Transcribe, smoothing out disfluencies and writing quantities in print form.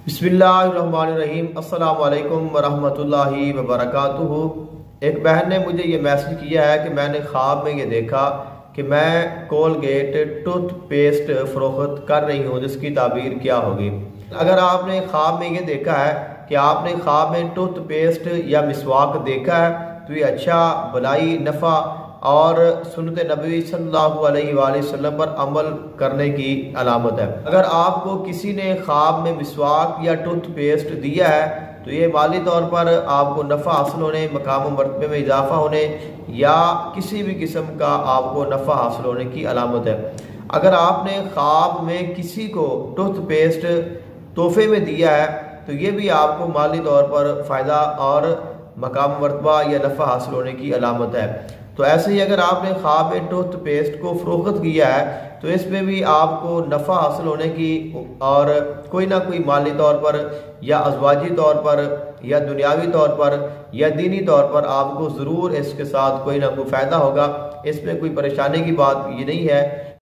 बिस्मिल्लाहिर्रहमानिर्रहीम। अस्सलाम वालेकुम वरहमतुल्लाहि वबरकातुहू। एक बहन ने मुझे ये मैसेज किया है कि मैंने ख्वाब में ये देखा कि मैं कोलगेट टूथ पेस्ट फ़रोख्त कर रही हूँ, जिसकी ताबीर क्या होगी। अगर आपने ख्वाब में ये देखा है कि आपने ख्वाब में टूथ पेस्ट या मिसवाक देखा है तो ये अच्छा, भलाई, नफ़ा और सुन्नत नबी सल्लल्लाहु अलैहि वसल्लम पर अमल करने की अलामत है। अगर आपको किसी ने ख्वाब में मिसवाक या टूथ पेस्ट दिया है तो ये माली तौर पर आपको नफ़ा हासिल होने, मकाम मर्तबे में इजाफा होने या किसी भी किस्म का आपको नफ़ा हासिल होने की अलामत है। अगर आपने ख्वाब में किसी को टूथ पेस्ट तोहफे में दिया है तो ये भी आपको माली तौर पर फ़ायदा और मकाम मर्तबा या नफ़ा हासिल होने की अलामत है। तो ऐसे ही अगर आपने ख्वाब में टूथ पेस्ट को फ़रोख्त किया है तो इसमें भी आपको नफ़ा हासिल होने की और कोई ना कोई माली तौर पर या अज़वाजी तौर पर या दुनियावी तौर पर या दीनी तौर पर आपको ज़रूर इसके साथ कोई ना कोई फ़ायदा होगा। इसमें कोई परेशानी की बात ये नहीं है।